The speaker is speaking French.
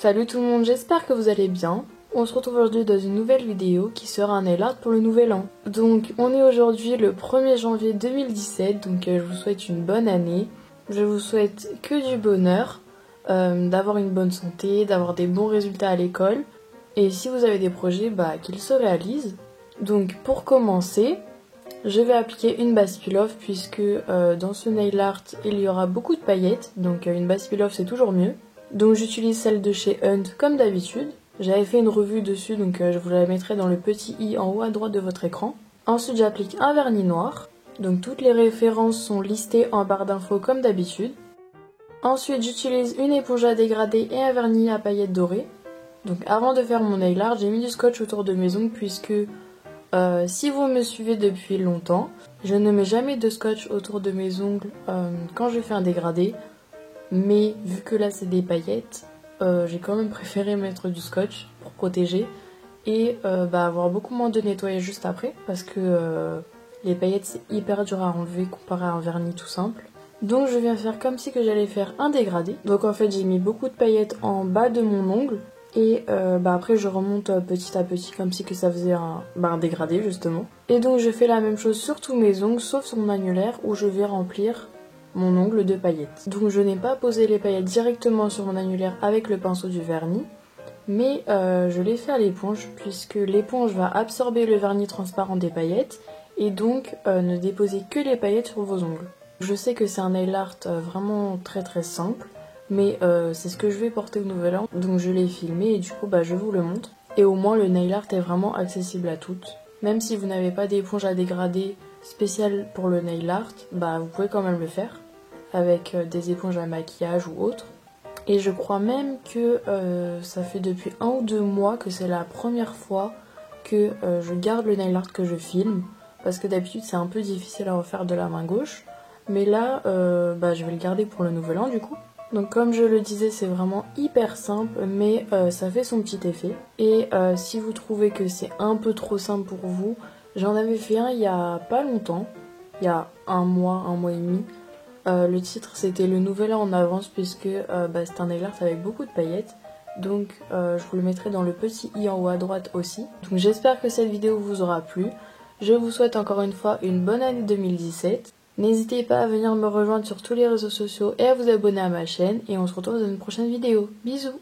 Salut tout le monde, j'espère que vous allez bien. On se retrouve aujourd'hui dans une nouvelle vidéo qui sera un nail art pour le nouvel an. Donc on est aujourd'hui le 1er janvier 2017, donc je vous souhaite une bonne année. Je vous souhaite que du bonheur, d'avoir une bonne santé, d'avoir des bons résultats à l'école. Et si vous avez des projets, qu'ils se réalisent. Donc pour commencer, je vais appliquer une base peel-off puisque dans ce nail art il y aura beaucoup de paillettes. Donc une base peel-off c'est toujours mieux. Donc j'utilise celle de chez Hunt comme d'habitude. J'avais fait une revue dessus, donc je vous la mettrai dans le petit i en haut à droite de votre écran. Ensuite j'applique un vernis noir. Donc toutes les références sont listées en barre d'infos comme d'habitude. Ensuite j'utilise une éponge à dégrader et un vernis à paillettes dorées. Donc avant de faire mon nail art, j'ai mis du scotch autour de mes ongles puisque si vous me suivez depuis longtemps, je ne mets jamais de scotch autour de mes ongles quand je fais un dégradé. Mais vu que là c'est des paillettes, j'ai quand même préféré mettre du scotch pour protéger et avoir beaucoup moins de nettoyage juste après parce que les paillettes c'est hyper dur à enlever comparé à un vernis tout simple. Donc je viens faire comme si que j'allais faire un dégradé. Donc en fait j'ai mis beaucoup de paillettes en bas de mon ongle et après je remonte petit à petit comme si que ça faisait un dégradé justement. Et donc je fais la même chose sur tous mes ongles sauf sur mon annulaire où je vais remplir mon ongle de paillettes. Donc je n'ai pas posé les paillettes directement sur mon annulaire avec le pinceau du vernis, mais je l'ai fait à l'éponge puisque l'éponge va absorber le vernis transparent des paillettes et donc ne déposer que les paillettes sur vos ongles. Je sais que c'est un nail art vraiment très très simple, mais c'est ce que je vais porter au nouvel an, donc je l'ai filmé et du coup je vous le montre. Et au moins le nail art est vraiment accessible à toutes. Même si vous n'avez pas d'éponge à dégrader spéciale pour le nail art, vous pouvez quand même le faire avec des éponges à maquillage ou autre. Et je crois même que ça fait depuis 1 ou 2 mois que c'est la première fois que je garde le nail art que je filme, parce que d'habitude c'est un peu difficile à refaire de la main gauche, mais là je vais le garder pour le nouvel an du coup. Donc comme je le disais, c'est vraiment hyper simple, mais ça fait son petit effet. Et si vous trouvez que c'est un peu trop simple pour vous, j'en avais fait un il y a pas longtemps, il y a un mois et demi. Le titre c'était le nouvel an en avance puisque c'est un nail art avec beaucoup de paillettes. Donc je vous le mettrai dans le petit i en haut à droite aussi. Donc j'espère que cette vidéo vous aura plu. Je vous souhaite encore une fois une bonne année 2017. N'hésitez pas à venir me rejoindre sur tous les réseaux sociaux et à vous abonner à ma chaîne. Et on se retrouve dans une prochaine vidéo. Bisous!